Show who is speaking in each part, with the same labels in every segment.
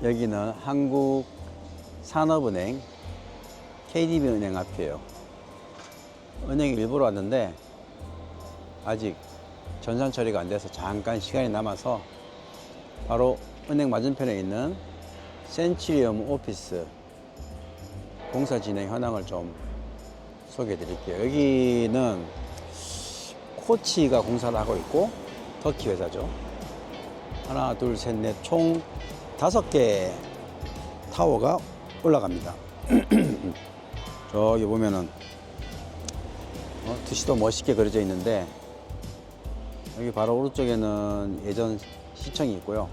Speaker 1: 여기는 한국산업은행 KDB은행 앞이에요. 은행 일부러 왔는데 아직 전산 처리가 안 돼서 잠깐 시간이 남아서 바로 은행 맞은편에 있는 센츄리움 오피스 공사 진행 현황을 좀 소개해 드릴게요. 여기는 코치가 공사를 하고 있고 터키 회사죠. 하나, 둘, 셋, 넷, 총 5개 타워가 올라갑니다. 저기 보면은 투시도 멋있게 그려져 있는데 여기 바로 오른쪽에는 예전 시청이 있고요.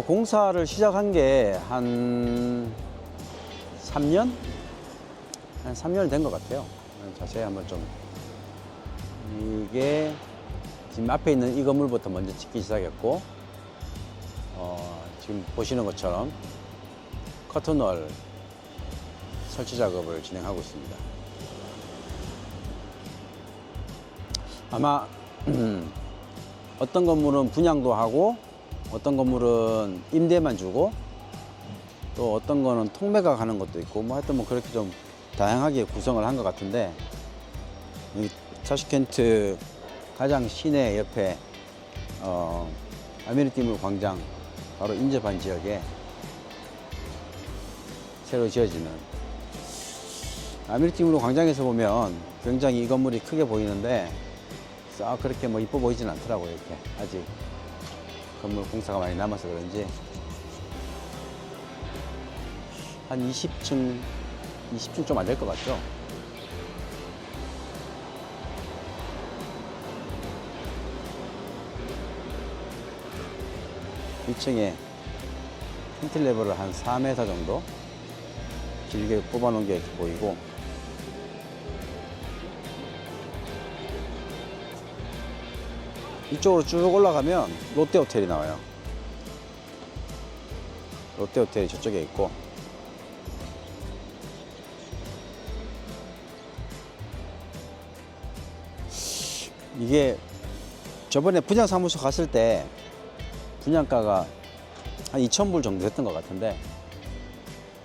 Speaker 1: 공사를 시작한 게 한 3년? 한 3년 된 것 같아요. 자세히 한번 좀. 이게 지금 앞에 있는 이 건물부터 먼저 짓기 시작했고, 지금 보시는 것처럼 커튼월 설치 작업을 진행하고 있습니다. 아마 어떤 건물은 분양도 하고 어떤 건물은 임대만 주고 또 어떤 거는 통매가 가는 것도 있고 뭐 하여튼 뭐 그렇게 좀 다양하게 구성을 한 것 같은데, 이 타슈켄트 가장 시내 옆에 아미르티물 광장 바로 인접한 지역에 새로 지어지는 아미르티물 광장에서 보면 굉장히 이 건물이 크게 보이는데 썩 그렇게 뭐 이뻐 보이진 않더라고요. 이렇게 아직 건물 공사가 많이 남아서 그런지 한 20층 좀 안 될 것 같죠? 위층에 캔틸레버를 한 4m 정도 길게 뽑아놓은 게 이렇게 보이고, 이쪽으로 쭉 올라가면 롯데호텔이 나와요. 롯데호텔이 저쪽에 있고, 이게 저번에 분양사무소 갔을 때 분양가가 한 2,000불 정도 됐던 것 같은데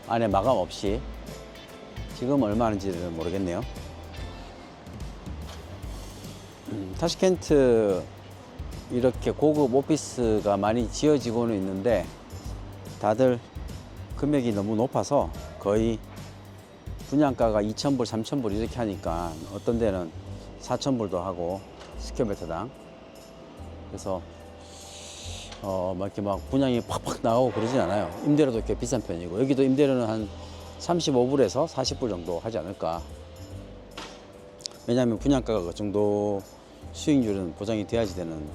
Speaker 1: 안에 마감 없이 지금 얼마 하는지를 모르겠네요. 타슈켄트 이렇게 고급 오피스가 많이 지어지고는 있는데 다들 금액이 너무 높아서 거의 분양가가 2,000불, 3,000불 이렇게 하니까 어떤 데는 4,000불도 하고 스퀘어미터당. 그래서 막 이렇게 막 분양이 팍팍 나가고 그러진 않아요. 임대료도 꽤 비싼 편이고, 여기도 임대료는 한 35불에서 40불 정도 하지 않을까. 왜냐하면 분양가가 그 정도 수익률은 보장이 돼야지 되는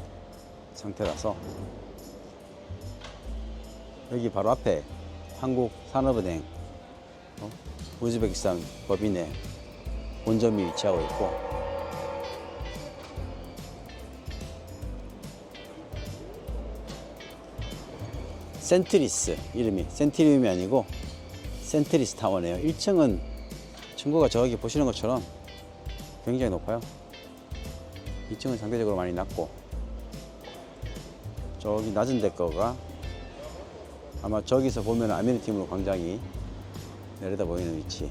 Speaker 1: 상태라서. 여기 바로 앞에 한국산업은행 우즈베키스탄 법인의 본점이 위치하고 있고, 센트리스, 이름이 센트리움이 아니고 센트리스 타워네요. 1층은 층고가 저기 보시는 것처럼 굉장히 높아요. 2층은 상대적으로 많이 낮고, 저기 낮은 데 거가 아마 저기서 보면 아미르티물 광장이 내려다 보이는 위치.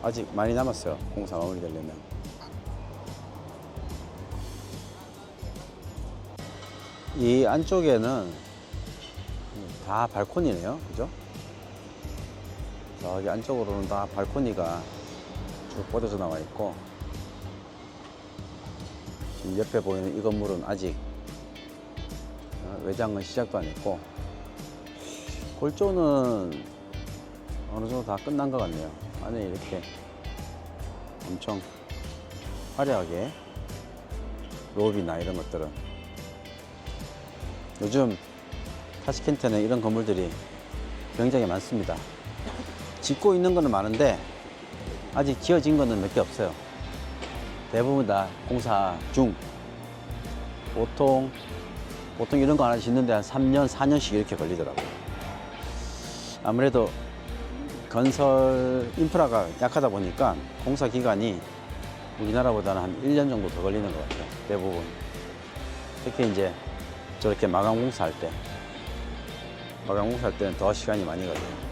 Speaker 1: 아직 많이 남았어요. 공사 마무리되려면. 이 안쪽에는 다 발코니네요. 그죠? 저기 안쪽으로는 다 발코니가 쭉 뻗어져 나와 있고, 지금 옆에 보이는 이 건물은 아직 외장은 시작도 안 했고, 골조는 어느 정도 다 끝난 것 같네요. 안에 이렇게 엄청 화려하게 로비나 이런 것들은, 요즘 타슈켄트는 이런 건물들이 굉장히 많습니다. 짓고 있는 거는 많은데 아직 지어진 거는 몇 개 없어요. 대부분 다 공사 중. 보통 이런 거 하나 짓는데 한 3년, 4년씩 이렇게 걸리더라고요. 아무래도 건설 인프라가 약하다 보니까 공사 기간이 우리나라보다는 한 1년 정도 더 걸리는 것 같아요. 대부분. 특히 이제 저렇게 마감 공사할 때, 마감 공사할 때는 더 시간이 많이 걸려요.